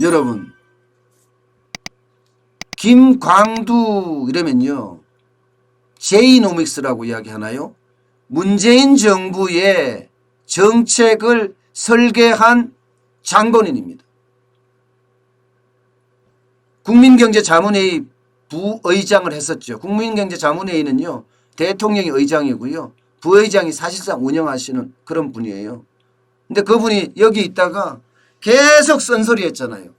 여러분, 김광두 이러면요, 제이노믹스라고 이야기하나요? 문재인 정부의 정책을 설계한 장본인입니다. 국민경제자문회의 부의장을 했었죠. 국민경제자문회의는요, 대통령이 의장이고요, 부의장이 사실상 운영하시는 그런 분이에요. 근데 그분이 여기 있다가 계속 쓴소리 했잖아요.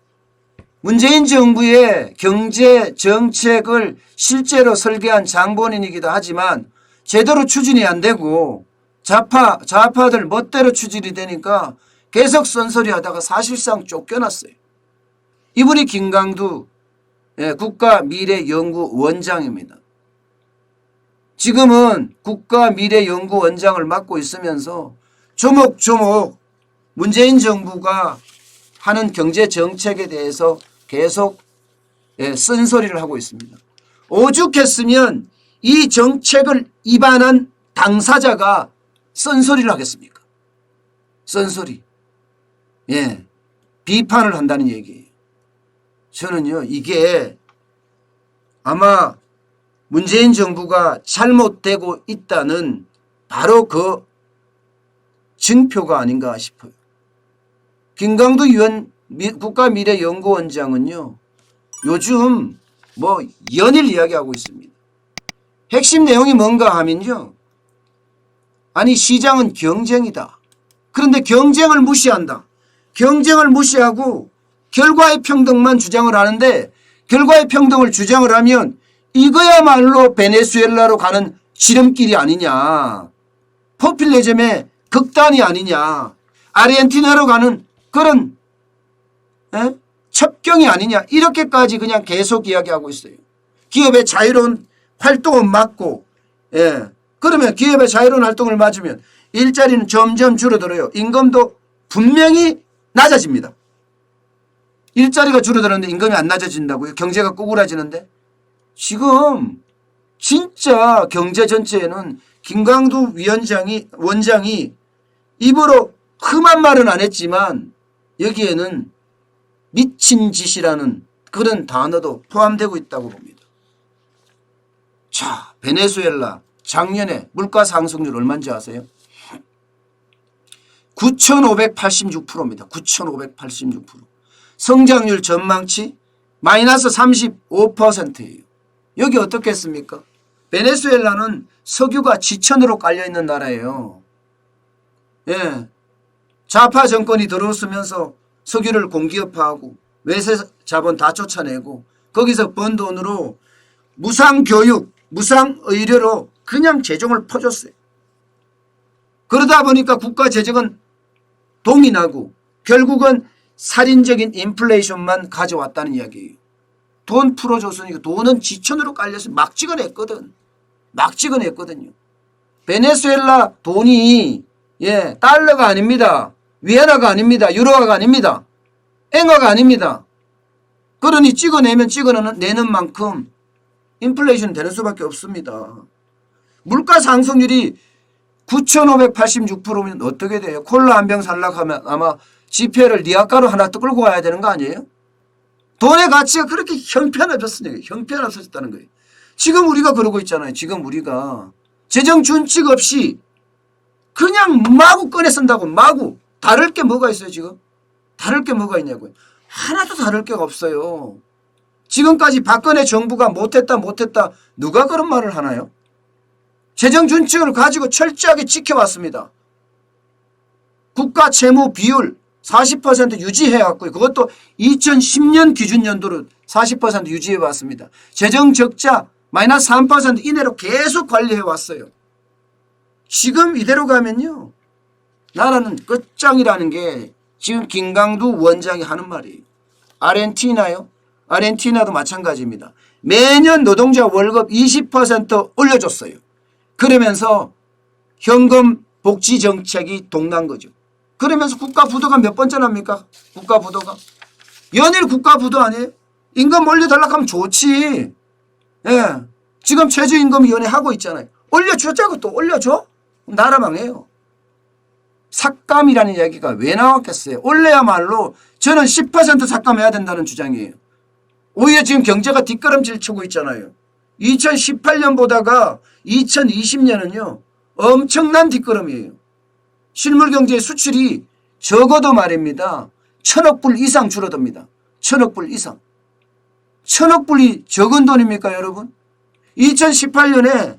문재인 정부의 경제 정책을 실제로 설계한 장본인이기도 하지만 제대로 추진이 안 되고 좌파들 멋대로 추진이 되니까 계속 쓴소리 하다가 사실상 쫓겨났어요. 이분이 김광두 국가미래연구원장입니다. 지금은 국가미래연구원장을 맡고 있으면서 조목조목 문재인 정부가 하는 경제정책에 대해서 계속 쓴소리를 하고 있습니다. 오죽했으면 이 정책을 위반한 당사자가 쓴소리를 하겠습니까? 쓴소리. 비판을 한다는 얘기예요. 저는요, 이게 아마 문재인 정부가 잘못되고 있다는 바로 그 증표가 아닌가 싶어요. 김광두 국가미래연구원장은요, 요즘 뭐 연일 이야기하고 있습니다. 핵심 내용이 뭔가 하면요, 아니 시장은 경쟁이다. 그런데 경쟁을 무시한다. 경쟁을 무시하고 결과의 평등만 주장을 하는데, 결과의 평등을 주장을 하면 이거야말로 베네수엘라로 가는 지름길이 아니냐, 포퓰리즘의 극단이 아니냐, 아르헨티나로 가는 그런 첩경이 아니냐, 이렇게까지 그냥 계속 이야기하고 있어요. 기업의 자유로운 활동은 막고, 그러면 기업의 자유로운 활동을 맞으면 일자리는 점점 줄어들어요. 임금도 분명히 낮아집니다. 일자리가 줄어드는데 임금이 안 낮아진다고요? 경제가 꼬꾸라지는데? 지금 진짜 경제 전체에는 김광두 원장이 입으로 흠한 말은 안 했지만 여기에는 미친 짓이라는 그런 단어도 포함되고 있다고 봅니다. 자, 베네수엘라 작년에 물가 상승률 얼마인지 아세요? 9,586%입니다. 9,586%. 성장률 전망치 마이너스 35%예요. 여기 어떻겠습니까? 베네수엘라는 석유가 지천으로 깔려있는 나라예요. 좌파 정권이 들어서면서 석유를 공기업화하고 외세 자본 다 쫓아내고 거기서 번 돈으로 무상교육, 무상의료로 그냥 재정을 퍼줬어요. 그러다 보니까 국가 재정은 동이 나고 결국은 살인적인 인플레이션만 가져왔다는 이야기예요. 돈 풀어줬으니까 돈은 지천으로 깔려서 막 찍어냈거든. 막 찍어냈거든요. 베네수엘라 돈이 달러가 아닙니다. 위안화가 아닙니다. 유로화가 아닙니다. 엔화가 아닙니다. 그러니 찍어내면 찍어내는 만큼 인플레이션 되는 수밖에 없습니다. 물가 상승률이 9,586%면 어떻게 돼요? 콜라 한 병 살락하면 아마 지폐를 니아가로 하나 또 끌고 와야 되는 거 아니에요? 돈의 가치가 그렇게 형편없었으니까 형편없어졌다는 거예요. 지금 우리가 그러고 있잖아요. 지금 우리가 재정 준칙 없이 그냥 마구 꺼내 쓴다고. 마구. 다를 게 뭐가 있어요 지금? 다를 게 뭐가 있냐고요. 하나도 다를 게 없어요. 지금까지 박근혜 정부가 못했다 누가 그런 말을 하나요? 재정 준칙을 가지고 철저하게 지켜왔습니다. 국가 채무 비율 40% 유지해왔고요. 그것도 2010년 기준 연도로 40% 유지해왔습니다. 재정 적자 마이너스 3% 이내로 계속 관리해왔어요. 지금 이대로 가면요, 나라는 끝장이라는 게 지금 김광두 원장이 하는 말이에요. 아르헨티나요? 아르헨티나도 마찬가지입니다. 매년 노동자 월급 20% 올려줬어요. 그러면서 현금 복지 정책이 동난 거죠. 그러면서 국가 부도가 몇 번째 납니까? 국가 부도가. 연일 국가 부도 아니에요? 임금 올려달라고 하면 좋지. 지금 최저임금위원회 하고 있잖아요. 올려주자고 또 올려줘? 나라 망해요. 삭감이라는 이야기가 왜 나왔겠어요? 원래야말로 저는 10% 삭감해야 된다는 주장이에요. 오히려 지금 경제가 뒷걸음질 치고 있잖아요. 2018년 보다가 2020년은요. 엄청난 뒷걸음이에요. 실물경제 수출이 적어도 말입니다. 1,000억 불 이상 줄어듭니다. 1,000억 불 이상. 1,000억 불이 적은 돈입니까 여러분? 2018년에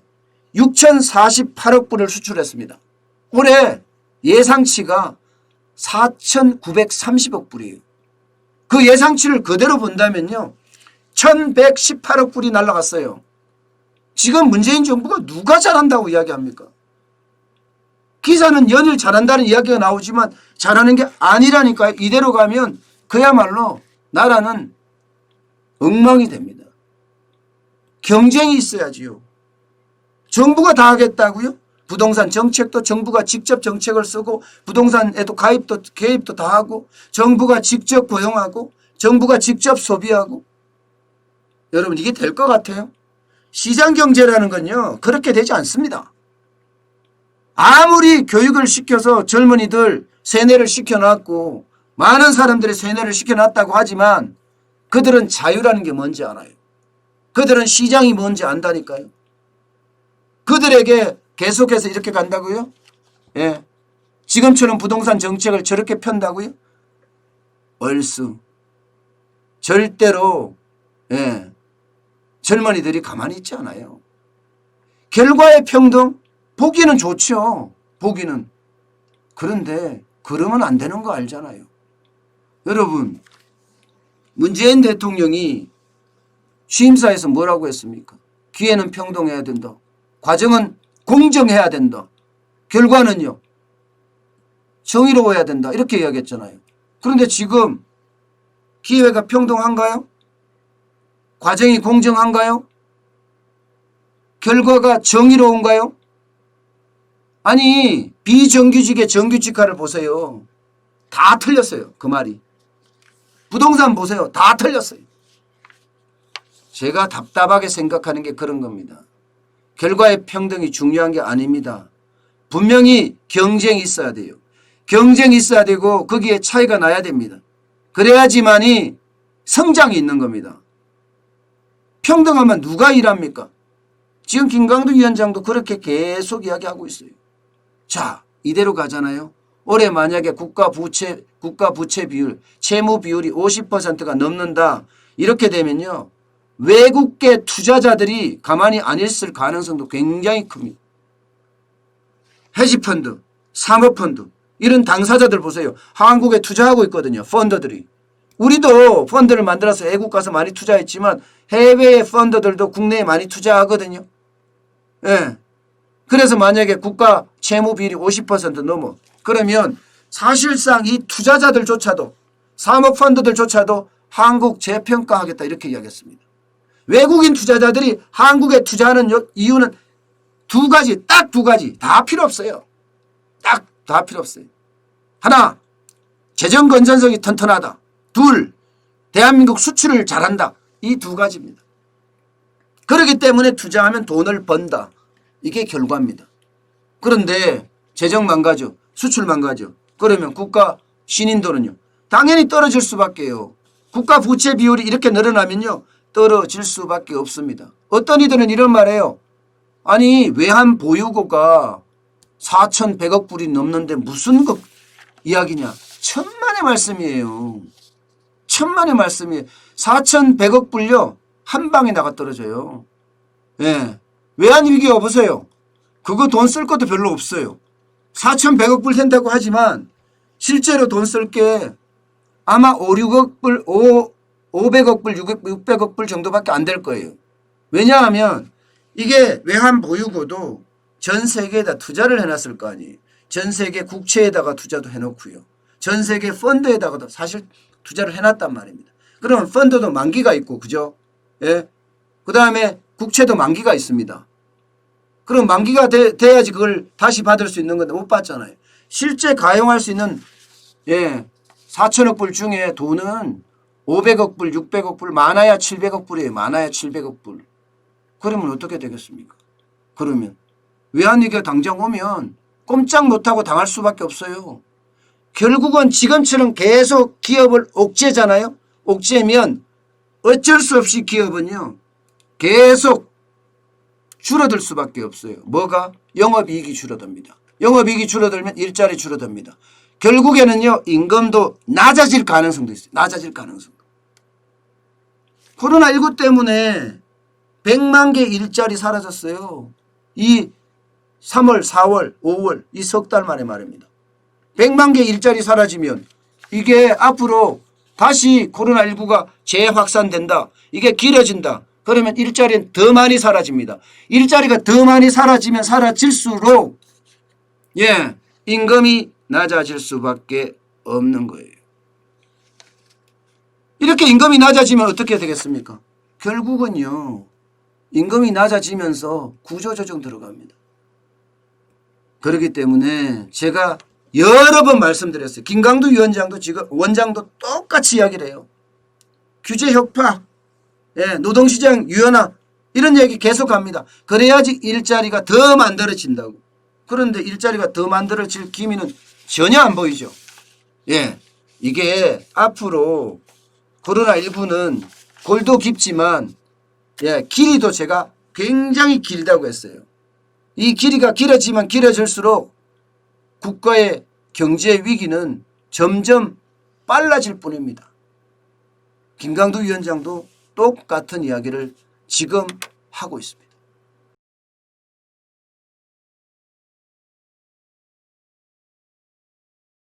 6,048억 불을 수출했습니다. 올해 예상치가 4,930억 불이에요. 그 예상치를 그대로 본다면요. 1,118억 불이 날아갔어요. 지금 문재인 정부가 누가 잘한다고 이야기합니까? 기사는 연일 잘한다는 이야기가 나오지만 잘하는 게 아니라니까요. 이대로 가면 그야말로 나라는 엉망이 됩니다. 경쟁이 있어야지요. 정부가 다 하겠다고요? 부동산 정책도 정부가 직접 정책을 쓰고 부동산에도 개입도 다 하고 정부가 직접 고용하고 정부가 직접 소비하고 여러분 이게 될 것 같아요? 시장경제라는 건요 그렇게 되지 않습니다. 아무리 교육을 시켜서 젊은이들 세뇌를 시켜놨고 많은 사람들이 세뇌를 시켜놨다고 하지만 그들은 자유라는 게 뭔지 알아요. 그들은 시장이 뭔지 안다니까요. 그들에게 계속해서 이렇게 간다고요? 예. 지금처럼 부동산 정책을 저렇게 편다고요? 얼쑤. 절대로 예. 젊은이들이 가만히 있지 않아요. 결과의 평등? 보기는 좋죠. 보기는. 그런데 그러면 안 되는 거 알잖아요. 여러분 문재인 대통령이 취임사에서 뭐라고 했습니까? 기회는 평등해야 된다. 과정은 공정해야 된다. 결과는요. 정의로워야 된다. 이렇게 이야기했잖아요. 그런데 지금 기회가 평등한가요? 과정이 공정한가요? 결과가 정의로운가요? 아니 비정규직의 정규직화를 보세요. 다 틀렸어요. 그 말이. 부동산 보세요. 다 틀렸어요. 제가 답답하게 생각하는 게 그런 겁니다. 결과의 평등이 중요한 게 아닙니다. 분명히 경쟁이 있어야 돼요. 경쟁이 있어야 되고 거기에 차이가 나야 됩니다. 그래야지만이 성장이 있는 겁니다. 평등하면 누가 일합니까? 지금 김광두 위원장도 그렇게 계속 이야기하고 있어요. 자, 이대로 가잖아요. 올해 만약에 국가 부채 비율, 채무 비율이 50%가 넘는다. 이렇게 되면요. 외국계 투자자들이 가만히 안 있을 가능성도 굉장히 큽니다. 헤지펀드, 사모펀드 이런 당사자들 보세요. 한국에 투자하고 있거든요. 펀드들이. 우리도 펀드를 만들어서 외국 가서 많이 투자했지만 해외의 펀드들도 국내에 많이 투자하거든요. 예. 그래서 만약에 국가 채무 비율이 50% 넘어 그러면 사실상 이 투자자들조차도 사모펀드들조차도 한국 재평가하겠다 이렇게 이야기했습니다. 외국인 투자자들이 한국에 투자하는 이유는 두 가지, 딱 두 가지. 다 필요 없어요. 다 필요 없어요. 하나, 재정 건전성이 튼튼하다. 둘, 대한민국 수출을 잘한다. 이 두 가지입니다. 그렇기 때문에 투자하면 돈을 번다. 이게 결과입니다. 그런데 재정 망가져, 수출 망가져. 그러면 국가 신인도는요. 당연히 떨어질 수밖에요. 국가 부채 비율이 이렇게 늘어나면요. 떨어질 수밖에 없습니다. 어떤 이들은 이런 말해요. 아니 외환 보유고가 4,100억 불이 넘는데 무슨 이야기냐. 천만의 말씀이에요. 천만의 말씀이에요. 4,100억 불요. 한 방에 나가 떨어져요. 예. 외환위기 여보세요. 그거 돈 쓸 것도 별로 없어요. 4,100억 불 된다고 하지만 실제로 돈 쓸 게 아마 500억 불, 600억 불 정도밖에 안 될 거예요. 왜냐하면 이게 외환 보유고도 전 세계에다 투자를 해놨을 거 아니에요. 전 세계 국채에다가 투자도 해놓고요. 전 세계 펀드에다가도 사실 투자를 해놨단 말입니다. 그러면 펀드도 만기가 있고 그죠? 예. 그 다음에 국채도 만기가 있습니다. 그럼 만기가 돼야지 그걸 다시 받을 수 있는 건데 못 받잖아요. 실제 가용할 수 있는 4천억 불 중에 돈은 500억 불, 600억 불, 많아야 700억 불이에요. 많아야 700억 불. 그러면 어떻게 되겠습니까? 그러면 외환위기가 당장 오면 꼼짝 못하고 당할 수밖에 없어요. 결국은 지금처럼 계속 기업을 옥죄잖아요. 옥죄면 어쩔 수 없이 기업은요. 계속 줄어들 수밖에 없어요. 뭐가? 영업이익이 줄어듭니다. 영업이익이 줄어들면 일자리 줄어듭니다. 결국에는요. 임금도 낮아질 가능성도 있어요. 낮아질 가능성. 코로나19 때문에 100만 개 일자리 사라졌어요. 이 3월, 4월, 5월 이 석 달 만에 말입니다. 100만 개 일자리 사라지면 이게 앞으로 다시 코로나19가 재확산된다. 이게 길어진다. 그러면 일자리는 더 많이 사라집니다. 일자리가 더 많이 사라지면 사라질수록 임금이 낮아질 수밖에 없는 거예요. 이렇게 임금이 낮아지면 어떻게 되겠습니까? 결국은요. 임금이 낮아지면서 구조조정 들어갑니다. 그렇기 때문에 제가 여러 번 말씀드렸어요. 김강두 위원장도 지금 원장도 똑같이 이야기를 해요. 규제 혁파, 노동시장 유연화 이런 얘기 계속합니다. 그래야지 일자리가 더 만들어진다고. 그런데 일자리가 더 만들어질 기미는 전혀 안 보이죠. 이게 앞으로 코로나19는 골도 깊지만 길이도 제가 굉장히 길다고 했어요. 이 길이가 길어지면 길어질수록 국가의 경제 위기는 점점 빨라질 뿐입니다. 김강두 위원장도 똑같은 이야기를 지금 하고 있습니다.